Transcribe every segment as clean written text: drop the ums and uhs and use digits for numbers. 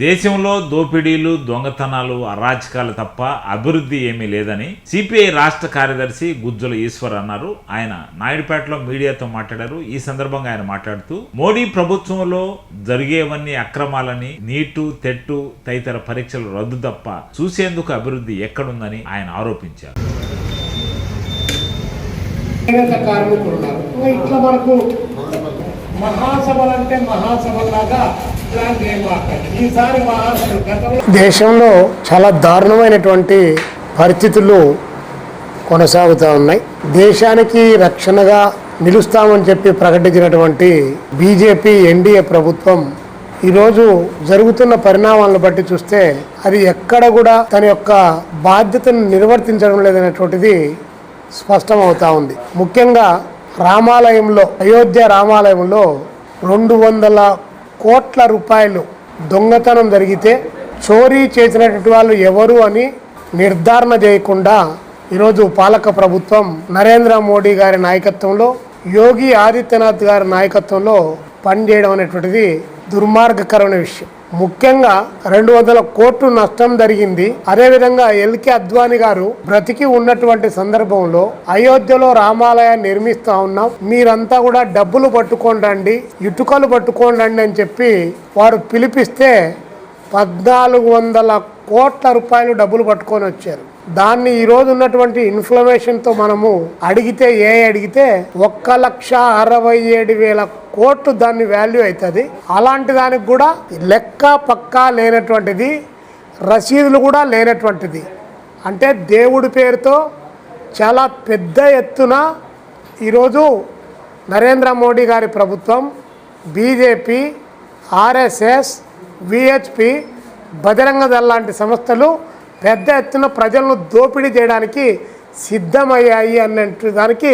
దేశంలో దోపిడీలు, దొంగతనాలు, అరాచకాలు తప్ప అభివృద్ధి ఏమీ లేదని సిపిఐ రాష్ట్ర కార్యదర్శి గుజ్జుల ఈశ్వర్ అన్నారు. ఆయన నాయుడుపేటలో మీడియాతో మాట్లాడారు. ఈ సందర్భంగా ఆయన మాట్లాడుతూ మోడీ ప్రభుత్వంలో జరిగేవన్నీ అక్రమాలని, నీటు, తెట్టు తదితర పరీక్షలు రద్దు తప్ప చూసేందుకు అభివృద్ధి ఎక్కడుందని ఆయన ఆరోపించారు. ఇట్లా మనకు మహాసభలంటే మహాసభలాగా దేశంలో చాలా దారుణమైనటువంటి పరిస్థితులు కొనసాగుతూ ఉన్నాయి. దేశానికి రక్షణగా నిలుస్తామని చెప్పి ప్రకటించినటువంటి బీజేపీ ఎన్డీఏ ప్రభుత్వం ఈరోజు జరుగుతున్న పరిణామాలను బట్టి చూస్తే అది ఎక్కడ కూడా తన యొక్క బాధ్యతను నిర్వర్తించడం లేదనేటువంటిది స్పష్టమవుతా ఉంది. ముఖ్యంగా రామాలయంలో, అయోధ్య రామాలయంలో 200 కోట్ల రూపాయలు దొంగతనం జరిగితే చోరీ చేసినటువంటి వాళ్ళు ఎవరు అని నిర్ధారణ చేయకుండా ఈరోజు పాలక ప్రభుత్వం నరేంద్ర మోడీ గారి నాయకత్వంలో, యోగి ఆదిత్యనాథ్ గారి నాయకత్వంలో పనిచేయడం అనేటువంటిది దుర్మార్గకరమైన విషయం. ముఖ్యంగా 200 కోట్లు నష్టం జరిగింది. అదేవిధంగా ఎల్కే అద్వానీ గారు బ్రతికి ఉన్నటువంటి సందర్భంలో అయోధ్యలో రామాలయాన్ని నిర్మిస్తా ఉన్నాం, మీరంతా కూడా డబ్బులు పట్టుకోండి, ఇటుకలు పట్టుకోండి అని చెప్పి వారు పిలిపిస్తే 1400 కోట్ల రూపాయలు డబ్బులు పట్టుకొని వచ్చారు. దాన్ని ఈరోజు ఉన్నటువంటి ఇన్ఫ్లమేషన్తో మనము అడిగితే 1,67,000 కోట్లు దాన్ని వాల్యూ అవుతుంది. అలాంటి దానికి కూడా లెక్క పక్కా లేనటువంటిది, రసీదులు కూడా లేనటువంటిది. అంటే దేవుడి పేరుతో చాలా పెద్ద ఎత్తున ఈరోజు నరేంద్ర మోడీ గారి ప్రభుత్వం, BJP, RSS, VHP, Bajrang Dal లాంటి సంస్థలు పెద్ద ఎత్తున ప్రజలను దోపిడీ చేయడానికి సిద్ధమయ్యాయి అనే దానికి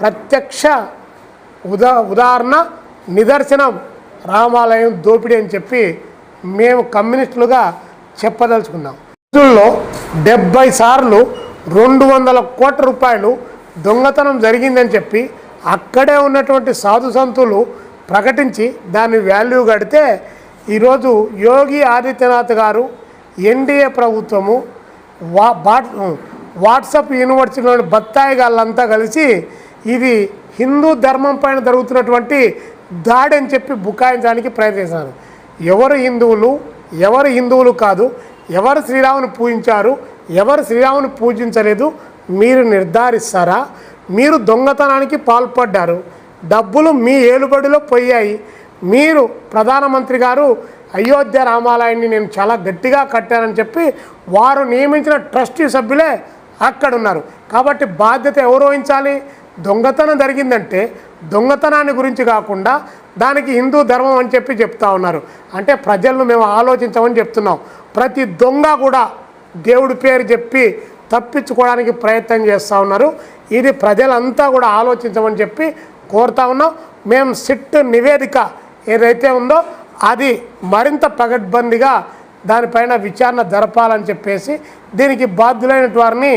ప్రత్యక్ష ఉదాహరణ, నిదర్శనం రామాలయం దోపిడీ అని చెప్పి మేము కమ్యూనిస్టులుగా చెప్పదలుచుకున్నాం. రోజుల్లో 70 సార్లు 200 కోట్ల రూపాయలు దొంగతనం జరిగిందని చెప్పి అక్కడే ఉన్నటువంటి సాధు సంతులు ప్రకటించి దాని వాల్యూ కడితే ఈరోజు యోగి ఆదిత్యనాథ్ గారు, ఎన్డీఏ ప్రభుత్వము, వాట్సాప్ యూనివర్సిటీలోని బత్తాయి గాళ్ళంతా కలిసి ఇది హిందూ ధర్మం పైన జరుగుతున్నటువంటి దాడి అని చెప్పి బుకాయించడానికి ప్రయత్నిస్తున్నారు. ఎవరు హిందువులు, ఎవరు హిందువులు కాదు, ఎవరు శ్రీరాముని పూజించారు, ఎవరు శ్రీరాముని పూజించలేదు మీరు నిర్ధారిస్తారా? మీరు దొంగతనానికి పాల్పడ్డారు, డబ్బులు మీ ఏలుబడిలో పోయాయి. మీరు ప్రధానమంత్రి గారు అయోధ్య రామాలయాన్ని నేను చాలా గట్టిగా కట్టానని చెప్పి వారు నియమించిన ట్రస్టీ సభ్యులే అక్కడ ఉన్నారు. కాబట్టి బాధ్యత ఎవరు వహించాలి? దొంగతనం జరిగిందంటే దొంగతనాన్ని గురించి కాకుండా దానికి హిందూ ధర్మం అని చెప్పి చెప్తా ఉన్నారు. అంటే ప్రజలను మేము ఆలోచించమని చెప్తున్నాం. ప్రతి దొంగ కూడా దేవుడి పేరు చెప్పి తప్పించుకోవడానికి ప్రయత్నం చేస్తూ ఉన్నారు. ఇది ప్రజలంతా కూడా ఆలోచించమని చెప్పి కోరుతా ఉన్నాం. మేము సిట్ నివేదిక ఏదైతే ఉందో అది మరింత పగడ్బందీగా దానిపైన విచారణ జరపాలని చెప్పేసి దీనికి బాధ్యులైన వారిని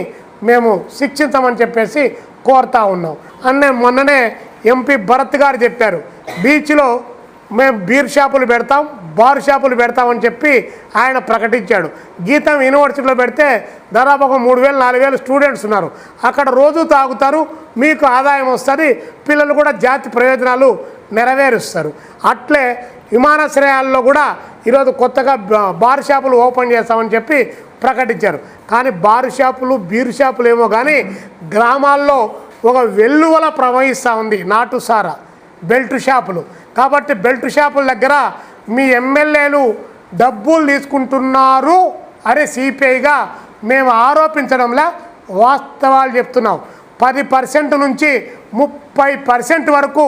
మేము శిక్షించమని చెప్పేసి కోరుతా ఉన్నాం. మొన్ననే ఎంపీ భరత్ గారు చెప్పారు, బీచ్లో మేము బీర్ షాపులు పెడతాం, బార్ షాపులు పెడతామని చెప్పి ఆయన ప్రకటించాడు. గీతం యూనివర్సిటీలో పెడితే దాదాపు ఒక 3,000-4,000 స్టూడెంట్స్ ఉన్నారు. అక్కడ రోజు తాగుతారు, మీకు ఆదాయం వస్తుంది, పిల్లలు కూడా జాతి ప్రయోజనాలు నెరవేరుస్తారు. అట్లే విమానాశ్రయాల్లో కూడా ఈరోజు కొత్తగా బార్ షాపులు ఓపెన్ చేస్తామని చెప్పి ప్రకటించారు. కానీ బార్ షాపులు, బీర్ షాపులు ఏమో కానీ గ్రామాల్లో ఒక వెల్లువల ప్రవహిస్తూ ఉంది నాటుసారా బెల్ట్ షాపులు. కాబట్టి బెల్ట్ షాపుల దగ్గర మీ ఎమ్మెల్యేలు డబ్బులు తీసుకుంటున్నారు అరే సిపిఐగా మేము ఆరోపించడంలా వాస్తవాలు చెప్తున్నాం. 10% నుంచి 30% వరకు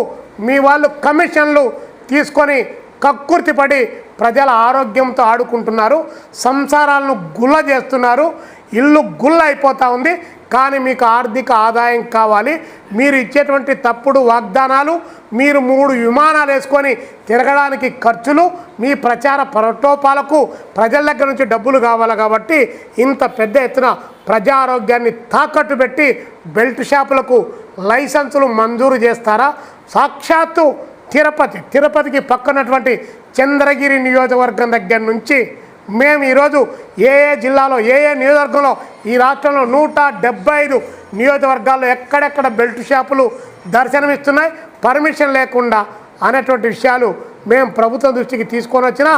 మీ వాళ్ళు కమిషన్లు తీసుకొని కక్కుర్తిపడి ప్రజల ఆరోగ్యంతో ఆడుకుంటున్నారు, సంసారాలను గుల్ల చేస్తున్నారు, ఇల్లు గుల్ల అయిపోతూ ఉంది. కానీ మీకు ఆర్థిక ఆదాయం కావాలి, మీరు ఇచ్చేటువంటి తప్పుడు వాగ్దానాలు, మీరు 3 విమానాలు వేసుకొని తిరగడానికి ఖర్చులు, మీ ప్రచార ప్రటోపాలకు ప్రజల దగ్గర నుంచి డబ్బులు కావాలి. కాబట్టి ఇంత పెద్ద ఎత్తున ప్రజా ఆరోగ్యాన్ని తాకట్టు పెట్టి బెల్ట్ షాపులకు లైసెన్సులు మంజూరు చేస్తారా? సాక్షాత్తు తిరుపతికి పక్కనటువంటి చంద్రగిరి నియోజకవర్గం దగ్గర నుంచి మేము ఈరోజు ఏ జిల్లాలో ఏ నియోజకవర్గంలో ఈ రాష్ట్రంలో 175 నియోజకవర్గాల్లో ఎక్కడెక్కడ బెల్ట్ షాపులు దర్శనమిస్తున్నాయి పర్మిషన్ లేకుండా అనేటువంటి విషయాలు మేము ప్రభుత్వం దృష్టికి తీసుకొని వచ్చిన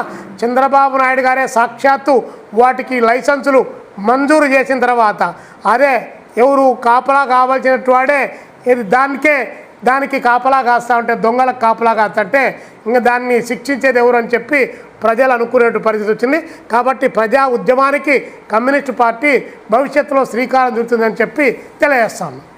చంద్రబాబు నాయుడు గారే సాక్షాత్తు వాటికి లైసెన్సులు మంజూరు చేసిన తర్వాత అదే ఎవరు కాపలా కావాల్సినట్టు వాడే ఇది దానికి కాపలా కాస్తా ఉంటే దొంగలకు కాపలా కాస్తంటే ఇంకా దాన్ని శిక్షించేది ఎవరు అని చెప్పి ప్రజలు అనుకునే పరిస్థితి వచ్చింది. కాబట్టి ప్రజా ఉద్యమానికి కమ్యూనిస్టు పార్టీ భవిష్యత్తులో శ్రీకారం చుడుతుందని చెప్పి తెలియజేస్తాను.